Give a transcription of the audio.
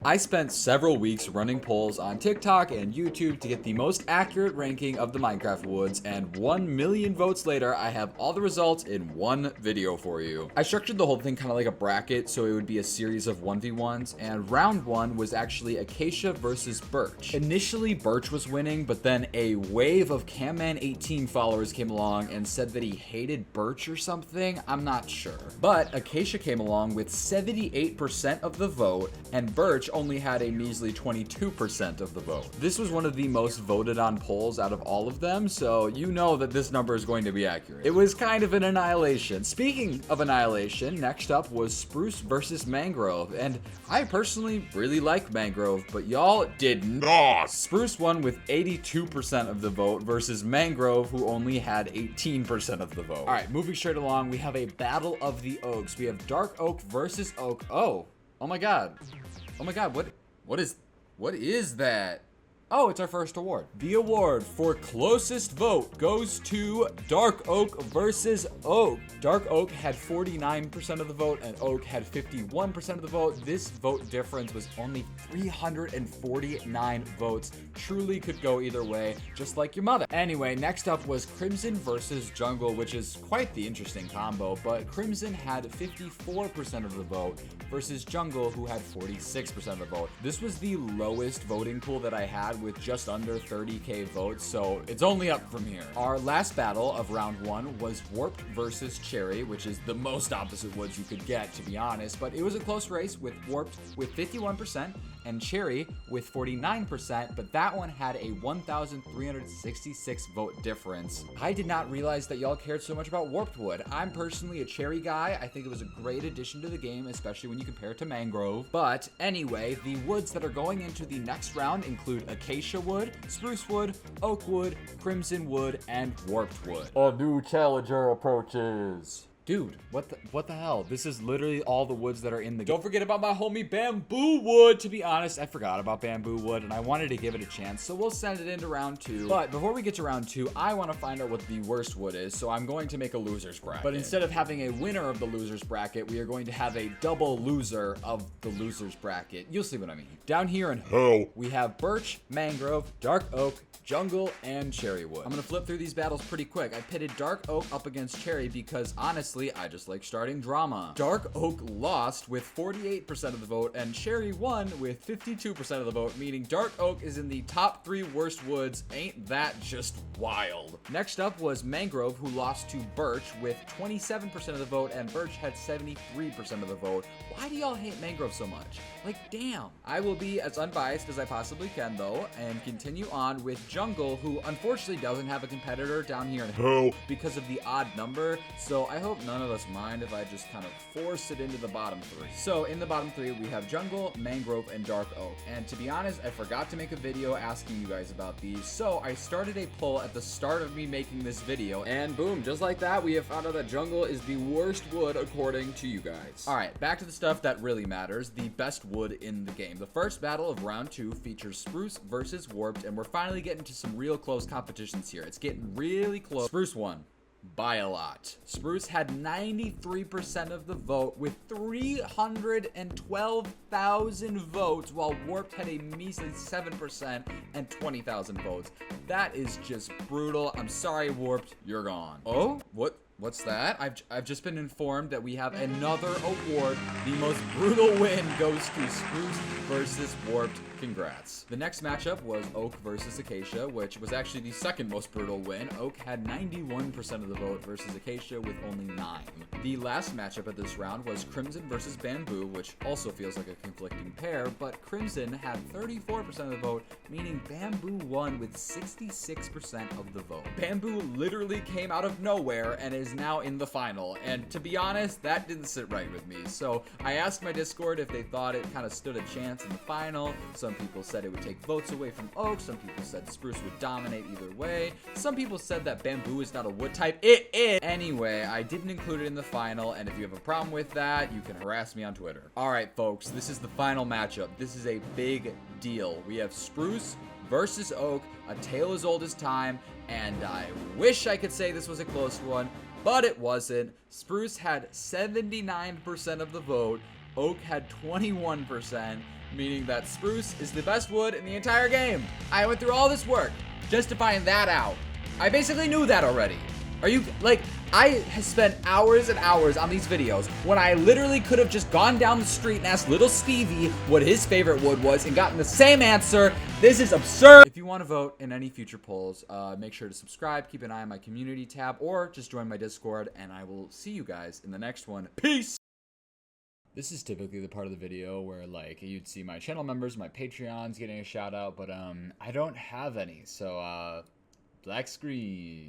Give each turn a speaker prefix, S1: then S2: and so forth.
S1: I spent several weeks running polls on TikTok and YouTube to get the most accurate ranking of the Minecraft woods, and 1 million votes later, I have all the results in one video for you. I structured the whole thing kind of like a bracket, so it would be a series of 1v1s, and round one was actually Acacia versus Birch. Initially, Birch was winning, but then a wave of Camman18 followers came along and said that he hated Birch or something. I'm not sure. But Acacia came along with 78% of the vote, and Birch only had a measly 22% of the vote. This was one of the most voted on polls out of all of them, so you know that this number is going to be accurate. It was kind of an annihilation. Speaking of annihilation, next up was Spruce versus Mangrove, and I personally really like Mangrove, but y'all did not. Spruce won with 82% of the vote versus Mangrove, who only had 18% of the vote. All right, moving straight along, we have a battle of the oaks. We have Dark Oak versus Oak. Oh my god. Oh my god, what is that? Oh, it's our first award. The award for closest vote goes to Dark Oak versus Oak. Dark Oak had 49% of the vote and Oak had 51% of the vote. This vote difference was only 349 votes. Truly could go either way, just like your mother. Anyway, next up was Crimson versus Jungle, which is quite the interesting combo, but Crimson had 54% of the vote versus Jungle, who had 46% of the vote. This was the lowest voting pool that I had, with just under 30k votes, so it's only up from here. Our last battle of round one was Warped versus Cherry, which is the most opposite woods you could get, to be honest, but it was a close race, with Warped with 51% and Cherry with 49%, but that one had a 1,366 vote difference. I did not realize that y'all cared so much about Warped Wood. I'm personally a Cherry guy. I think it was a great addition to the game, especially when you compare it to Mangrove. But anyway, the woods that are going into the next round include Acacia Wood, Spruce Wood, Oak Wood, Crimson Wood, and Warped Wood. A new challenger approaches. Dude, what the hell? This is literally all the woods that are in the game. Don't forget about my homie Bamboo Wood. To be honest, I forgot about Bamboo Wood and I wanted to give it a chance, so we'll send it into round two. But before we get to round two, I want to find out what the worst wood is, so I'm going to make a loser's bracket. But instead of having a winner of the loser's bracket, we are going to have a double loser of the loser's bracket. You'll see what I mean. Down here in hell, we have Birch, Mangrove, Dark Oak, Jungle, and Cherry Wood. I'm gonna flip through these battles pretty quick. I pitted Dark Oak up against Cherry because honestly, I just like starting drama. Dark Oak lost with 48% of the vote and Cherry won with 52% of the vote, meaning Dark Oak is in the top 3 worst woods. Ain't that just wild? Next up was Mangrove, who lost to Birch with 27% of the vote and Birch had 73% of the vote. Why do y'all hate Mangrove so much? Like, damn. I will be as unbiased as I possibly can though and continue on with Jungle, who unfortunately doesn't have a competitor down here in hell because of the odd number, so I hope none of us mind if I just kind of force it into the bottom 3. So in the bottom 3 we have Jungle, Mangrove, and Dark Oak, and to be honest, I forgot to make a video asking you guys about these, so I started a poll at the start of me making this video, and boom, just like that, we have found out that Jungle is the worst wood according to you guys. Alright, back to the stuff that really matters, the best wood in the game. The first battle of round 2 features Spruce versus Warped, and we're finally getting to some real close competitions here. It's getting really close. Spruce won by a lot. Spruce had 93% of the vote with 312,000 votes, while Warped had a measly 7% and 20,000 votes. That is just brutal. I'm sorry, Warped, you're gone. Oh, what's that? I've just been informed that we have another award. The most brutal win goes to Spruce versus Warped. Congrats. The next matchup was Oak versus Acacia, which was actually the second most brutal win. Oak had 91% of the vote versus Acacia with only 9. The last matchup of this round was Crimson versus Bamboo, which also feels like a conflicting pair, but Crimson had 34% of the vote, meaning Bamboo won with 66% of the vote. Bamboo literally came out of nowhere and is now in the final, and to be honest, that didn't sit right with me. So I asked my Discord if they thought it kind of stood a chance in the final. Some people said it would take votes away from Oak. Some people said Spruce would dominate either way. Some people said that Bamboo is not a wood type. It is! Anyway, I didn't include it in the final, and if you have a problem with that, you can harass me on Twitter. Alright, folks, this is the final matchup. This is a big deal. We have Spruce versus Oak, a tale as old as time, and I wish I could say this was a close one, but it wasn't. Spruce had 79% of the vote, Oak had 21%, meaning that spruce is the best wood in the entire game. I went through all this work just to find that out. I basically knew that already. Are you, like, I have spent hours and hours on these videos when I literally could have just gone down the street and asked little Stevie what his favorite wood was and gotten the same answer. This is absurd. If you want to vote in any future polls, make sure to subscribe, keep an eye on my community tab, or just join my Discord, and I will see you guys in the next one. Peace! This is typically the part of the video where, like, you'd see my channel members, my Patreons getting a shout out, but I don't have any, so black screen.